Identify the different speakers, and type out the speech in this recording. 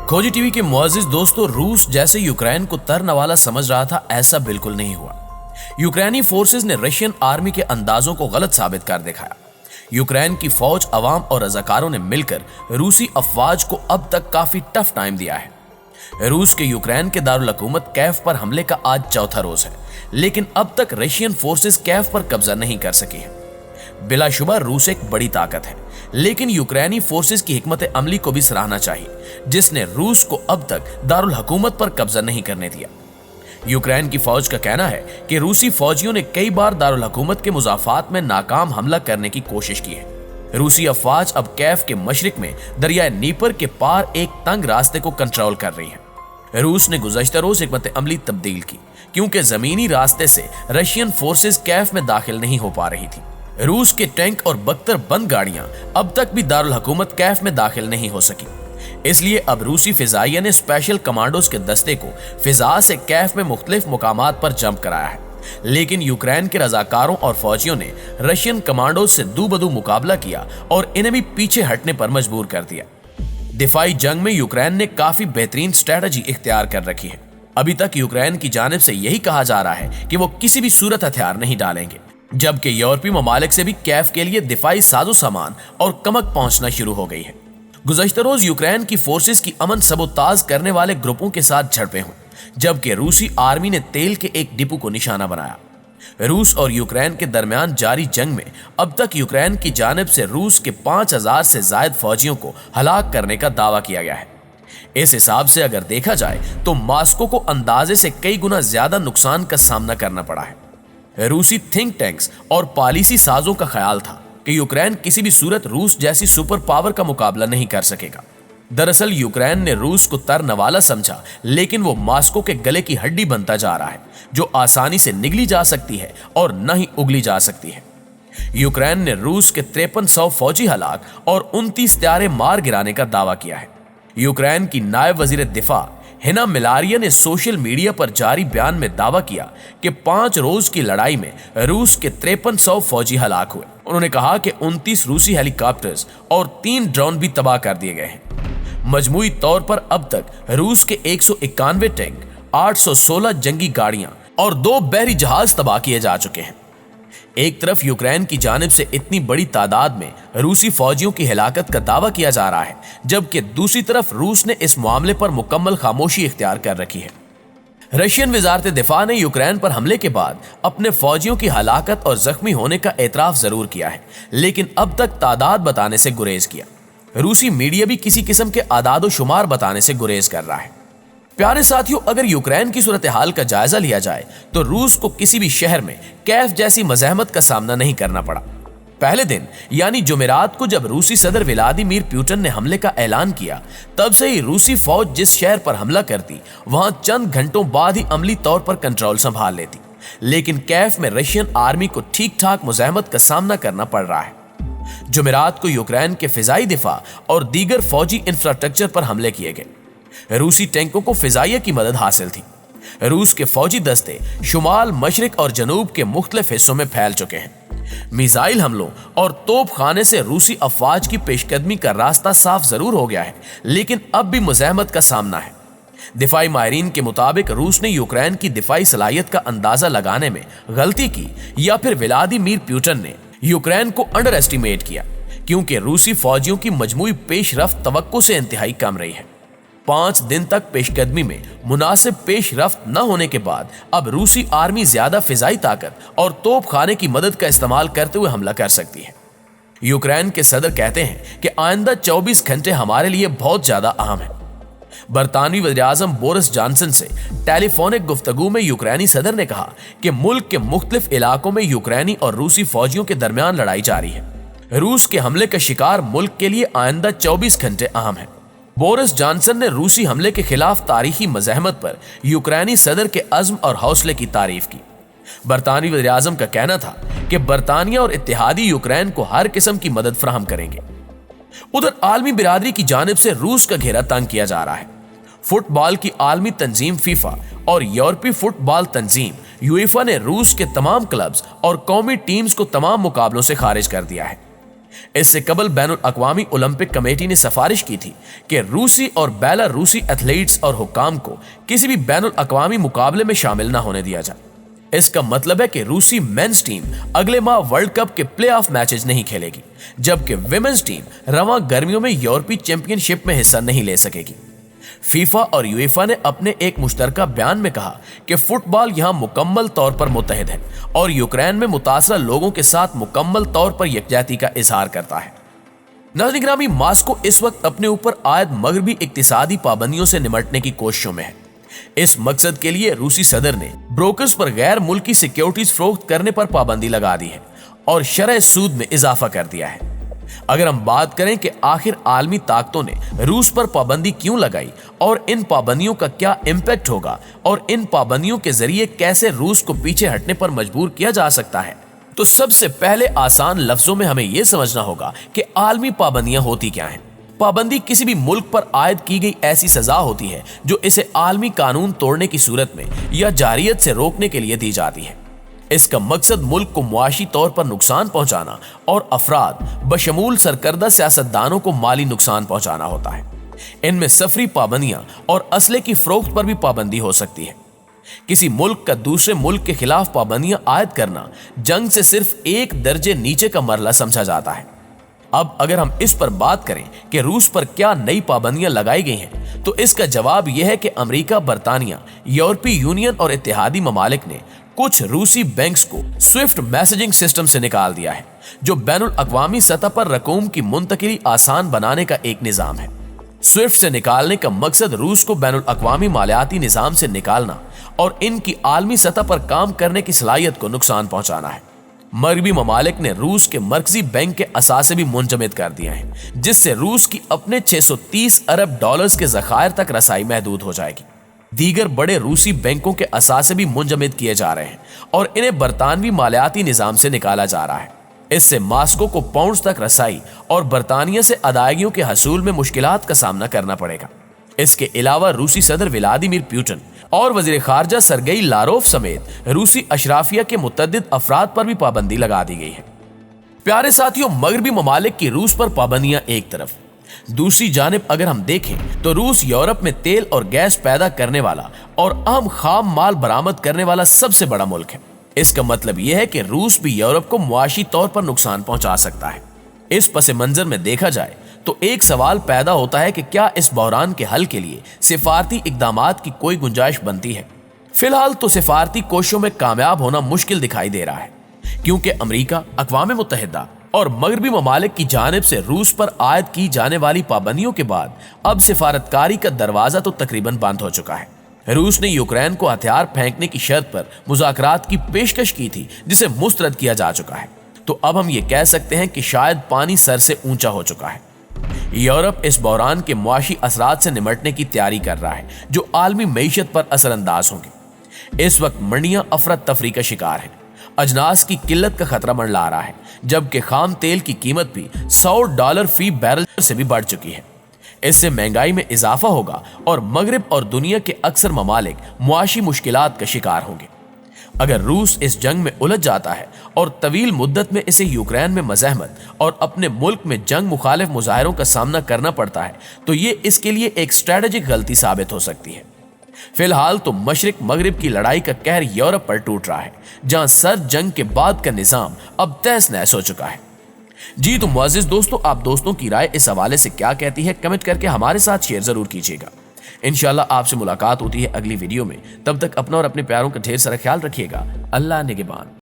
Speaker 1: खोजी टीवी के मुअज़्ज़िज़ दोस्तों, रूस जैसे यूक्रेन को तरने वाला समझ रहा था, ऐसा बिल्कुल नहीं हुआ। यूक्रेनी फोर्सेस ने रशियन आर्मी के अंदाजों को गलत साबित कर दिखाया। यूक्रेन की फौज, अवाम और रजाकारों ने मिलकर रूसी अफवाज को अब तक काफी टफ टाइम दिया है। रूस के यूक्रेन के दारुल हुकूमत कैफ पर हमले का आज चौथा रोज है, लेकिन अब तक रशियन फोर्सेस कैफ पर कब्जा नहीं कर सकी है। बिलाशुबा रूस एक बड़ी ताकत है, लेकिन यूक्रेनी फोर्सेस की हिकमत अमली को भी सराहना चाहिए, जिसने रूस को अब तक दारुल हुकूमत पर कब्जा नहीं करने दिया। यूक्रेन की फौज का कहना है कि रूसी फौजियों ने कई बार दारुल हुकूमत के मुजाफात में नाकाम हमला करने की कोशिश की है। रूसी अफवाज अब कैफ के मशरिक में दरिया नीपर के पार एक तंग रास्ते को कंट्रोल कर रही है। रूस ने गुज़श्ता रोज हिकमत अमली तब्दील की, क्योंकि जमीनी रास्ते से रशियन फोर्सेस कैफ में दाखिल नहीं हो पा रही थी। रूस के टैंक और बख्तर बंद गाड़ियां अब तक भी दारुल हुकूमत कैफ में दाखिल नहीं हो सकी। इसलिए अब रूसी फिजाइया ने स्पेशल कमांडोज के दस्ते को फिजा से कैफ में मुख्तलिफ मुकामात पर जंप कराया है, लेकिन यूक्रेन के रजाकारों और फौजियों ने रशियन कमांडोज से दू बदू मुकाबला किया और इन्हें भी पीछे हटने पर मजबूर कर दिया। दिफाई जंग में यूक्रेन ने काफी बेहतरीन स्ट्रेटजी इख्तियार कर रखी है। अभी तक यूक्रेन की जानिब से यही कहा जा रहा है कि वो किसी भी सूरत हथियार नहीं डालेंगे, जबकि यूरोपीय ममालिक से भी कैफ के लिए दिफाई साजो सामान और कमक पहुंचना शुरू हो गई है। गुज़श्ता रोज यूक्रेन की फोर्सेस की अमन सबोताज करने वाले ग्रुपों के साथ झड़पें हुई, जबकि रूसी आर्मी ने तेल के एक डिपो को निशाना बनाया। रूस और यूक्रेन के दरमियान जारी जंग में अब तक यूक्रेन की जानिब से रूस के 5000 से ज्यादा फौजियों को हलाक करने का दावा किया गया है। इस हिसाब से अगर देखा जाए तो मॉस्को को अंदाजे से कई गुना ज्यादा नुकसान का सामना करना पड़ा है। रूसी थिंक टैंक्स और पॉलिसी साजों का ख्याल था कि यूक्रेन किसी भी सूरत रूस जैसी सुपर पावर का मुकाबला नहीं कर सकेगा। दरअसल यूक्रेन ने रूस को तरनवाला समझा, लेकिन वो मॉस्को के गले की हड्डी बनता जा रहा है, जो आसानी से निगली जा सकती है और न ही उगली जा सकती है। यूक्रेन ने रूस के 5300 फौजी हलाक और 29 त्यारे मार गिराने का दावा किया है। यूक्रेन की नायब वजीर दिफा हिना मिलारिया ने सोशल मीडिया पर जारी बयान में दावा किया कि 5 रोज की लड़ाई में रूस के 5300 फौजी हलाक हुए। उन्होंने कहा कि 29 रूसी हेलीकॉप्टर्स और 3 ड्रोन भी तबाह कर दिए गए हैं। मजमूई तौर पर अब तक रूस के 191 टैंक, 816 जंगी गाड़ियां और 2 बहरी जहाज तबाह किए जा चुके हैं। एक तरफ यूक्रेन की जानिब से इतनी बड़ी तादाद में रूसी फौजियों की हिलाकत का दावा किया जा रहा है, जबकि दूसरी तरफ रूस ने इस मामले पर मुकम्मल खामोशी इख्तियार कर रखी है। रशियन वजारत दिफा ने यूक्रेन पर हमले के बाद अपने फौजियों की हलाकत और जख्मी होने का एतराफ जरूर किया है, लेकिन अब तक तादाद बताने से गुरेज किया। रूसी मीडिया भी किसी किस्म के आदाद शुमार बताने से गुरेज कर रहा है। प्यारे साथियों, अगर यूक्रेन की सूरत हाल का जायजा लिया जाए तो रूस को किसी भी शहर में कैफ जैसी मज़ाहमत का सामना नहीं करना पड़ा। पहले दिन यानी जुमेरात को जब रूसी सदर व्लादिमीर पुतिन ने हमले का ऐलान किया, तब से ही रूसी फौज जिस शहर पर हमला करती, वहां चंद घंटों बाद ही अमली तौर पर कंट्रोल संभाल लेती। लेकिन कैफ में रशियन आर्मी को ठीक ठाक मुज़ाहमत का सामना करना पड़ रहा है। जुमेरात को यूक्रेन के फिजाई दिफा और दीगर फौजी इंफ्रास्ट्रक्चर पर हमले किए गए। रूसी टैंकों को फिजाइया की मदद हासिल थी। रूस के फौजी दस्ते शुमाल, मशरिक और जनूब के मुख्तलिफ हिस्सों में फैल चुके हैं। मिसाइल हमलों और तोप खाने से रूसी अफवाज की पेशकदमी का रास्ता साफ जरूर हो गया है, लेकिन अब भी मुज़ाहमत का सामना है। दिफाई माहिरीन के मुताबिक रूस ने यूक्रेन की दिफाई सलाहियत का अंदाजा लगाने में गलती की, या फिर व्लादिमीर पुतिन ने यूक्रेन को अंडर एस्टिमेट किया, क्योंकि रूसी फौजियों की मजमूई पेशरफ्त तवक्को से इंतहाई कम रही है। 5 दिन तक पेशकदमी में मुनासिब पेशरफ्त न होने के बाद अब रूसी आर्मी ज्यादा फिजाई ताकत और तोप खाने की मदद का इस्तेमाल करते हुए हमला कर सकती है। यूक्रेन के सदर कहते हैं कि आइंदा 24 घंटे हमारे लिए बहुत ज्यादा अहम है। बरतानवी वज़ीर-ए-आज़म बोरिस जॉनसन से टेलीफोनिक गुफ्तगू में यूक्रेनी सदर ने कहा कि मुल्क के मुख्तलिफ इलाकों में यूक्रेनी और रूसी फौजियों के दरमियान लड़ाई जारी है। रूस के हमले का शिकार मुल्क के लिए आइंदा 24 घंटे अहम है। बोरिस जॉनसन ने रूसी हमले के खिलाफ तारीखी मज़ाहमत पर यूक्रेनी सदर के अज़्म और हौसले की तारीफ की। बरतानवी वज़ीर-ए-आज़म का कहना था कि बरतानिया और इत्तेहादी यूक्रेन को हर किस्म की मदद फराहम करेंगे। उधर आलमी बिरादरी की जानिब से रूस का घेरा तंग किया जा रहा है। फुटबॉल की आलमी तंजीम फीफा और यूरोपीय फुटबॉल तंजीम यूएफा ने रूस के तमाम क्लब्स और कौमी टीम्स को तमाम मुकाबलों से खारिज कर दिया है। इससे कबल बैनुल अक़वामी ओलंपिक कमेटी ने सिफारिश की थी कि रूसी और बेलारूसी एथलीट्स और हुक्काम को किसी भी बैनुल अक़वामी मुकाबले में शामिल न होने दिया जाए। इसका मतलब है कि रूसी मेंस टीम अगले माह वर्ल्ड कप के प्ले ऑफ मैचेस नहीं खेलेगी, जबकि विमेंस टीम रवां गर्मियों में यूरोपीय चैंपियनशिप में हिस्सा नहीं ले सकेगी। फीफा और यूएफा ने अपने एक मुश्तरका बयान में कहा कि फुटबॉल यहां मुकम्मल तौर पर मुत्तहिद है और यूक्रेन में मुतासरा लोगों के साथ मुकम्मल तौर पर यकजहती का इजहार करता है। नाज़रीन गिरामी, मॉस्को इस वक्त अपने ऊपर आयद मगरबी इक्तिसादी पाबंदियों से निमटने की कोशिशों में है। इस मकसद के लिए रूसी सदर ने ब्रोकर्स पर गैर मुल्की सिक्योरिटीज फरोख्त करने पर पाबंदी लगा दी है और शरह सूद में इजाफा कर दिया है। अगर हम बात करें कि आखिर आलमी ताकतों ने रूस पर पाबंदी क्यों लगाई और इन पाबंदियों का क्या इम्पैक्ट होगा और इन पाबंदियों के जरिए कैसे रूस को पीछे हटने पर मजबूर किया जा सकता है, तो सबसे पहले आसान लफ्जों में हमें यह समझना होगा कि आलमी पाबंदियां होती क्या हैं। पाबंदी किसी भी मुल्क पर आयद की गई ऐसी सजा होती है जो इसे आलमी कानून तोड़ने की सूरत में या जारियत से रोकने के लिए दी जाती है। इसका मकसद मुल्क को मुआशी तौर पर नुकसान पहुंचाना और अफराद बशमूल सरकर्दा सियासतदानों को माली नुकसान पहुंचाना होता है। इनमें सफरी पाबंदियां और असले की फरोख्त पर भी पाबंदी हो सकती है। किसी मुल्क का दूसरे मुल्क के खिलाफ पाबंदियां आयद करना जंग से सिर्फ एक दर्जे नीचे का मरला समझा जाता है। अब अगर हम इस पर बात करें कि रूस पर क्या नई पाबंदियां लगाई गई हैं, तो इसका जवाब यह है कि अमेरिका, बरतानिया, यूरोपीय यूनियन और इत्तेहादी ममालिक ने कुछ रूसी बैंक्स को स्विफ्ट मैसेजिंग सिस्टम से निकाल दिया है, जो बैनुल अक़वामी सतह पर रकूम की मुंतकिली आसान बनाने का एक निजाम है। स्विफ्ट से निकालने का मकसद रूस को बैनुल अक़वामी मालियाती निजाम से निकालना और इनकी आलमी सतह पर काम करने की सलाहियत को नुकसान पहुंचाना है। मगरबी ममालिक ने रूस के मरकजी बैंक के असासे भी मुंजमद कर दिए हैं, जिससे रूस की अपने 630 अरब डॉलर्स के ज़खायर तक रसाई महदूद हो जाएगी। दीगर बड़े रूसी बैंकों के असासे भी मुंजमद किए जा रहे हैं और इन्हें बरतानवी मालियाती निजाम से निकाला जा रहा है। इससे मॉस्को को पाउंड्स तक रसाई और बरतानिया से अदायगियों के हसूल में मुश्किलात का सामना करना पड़ेगा। इसके अलावा रूसी सदर व्लादिमीर पुतिन और वजीर खारजा सरगेई लारोव समेत रूसी अशराफिया के मुतअद्दिद अफराद पर भी पाबंदी लगा दी गई है। प्यारे साथियों, मगरबी ममालिक की रूस पर पाबंदियां एक तरफ, दूसरी जानिब अगर हम देखें तो रूस यूरोप में तेल और गैस पैदा करने वाला और अहम खाम माल बरामद करने वाला सबसे बड़ा मुल्क है। इसका मतलब यह है कि रूस भी यूरोप को मुआशी तौर पर नुकसान पहुंचा सकता है। इस पस मंजर में देखा जाए तो एक सवाल पैदा होता है कि क्या इस बहरान के हल के लिए सिफारती इकदामात की कोई गुंजाइश बनती है। फिलहाल तो सिफारती कोशिशों में कामयाब होना मुश्किल दिखाई दे रहा है, क्योंकि अमेरिका, अक़वाम मुत्तहिदा और मगरबी ममालिक की जानिब से रूस पर आयद की जाने वाली पाबंदियों के बाद अब सिफारतकारी का दरवाजा तो तकरीबन बंद हो चुका है। रूस ने यूक्रेन को हथियार फेंकने की शर्त पर मुज़ाकरात की पेशकश की थी, जिसे मुस्तरद किया जा चुका है। तो अब हम ये कह सकते हैं कि शायद पानी सर से ऊंचा हो चुका है। यूरोप इस बहरान के मुआशी असरात से निमटने की तैयारी कर रहा है, जो आलमी मईशत पर असरअंदाज होंगे। इस वक्त मंडियां अफरा तफरी का शिकार है, अजनास की किल्लत का खतरा मंडला रहा है, जबकि खाम तेल की कीमत भी $100 फी बैरल से भी बढ़ चुकी है। इससे महंगाई में इजाफा होगा और मगरिब और दुनिया के अक्सर ममालिक मुआशी मुश्किलात का शिकार होंगे। अगर रूस इस जंग में उलझ जाता है और तवील मुद्दत में इसे यूक्रेन में मज़ाहमत और अपने मुल्क में जंग मुखालिफ मुजाहिरों का सामना करना पड़ता है, तो ये इसके लिए एक स्ट्रेटेजिक गलती साबित हो सकती है। फिलहाल तो मशरिक मगरिब की लड़ाई का कहर यूरोप पर टूट रहा है, जहां सर्द जंग के बाद का निजाम अब तहस नहस हो चुका है। जी तो मुअज़्ज़िज़ दोस्तों, आप दोस्तों की राय इस हवाले से क्या कहती है, कमेंट करके हमारे साथ शेयर जरूर कीजिएगा। इंशाल्लाह आपसे मुलाकात होती है अगली वीडियो में। तब तक अपना और अपने प्यारों का ढेर सारा ख्याल रखिएगा। अल्लाह निगहबान।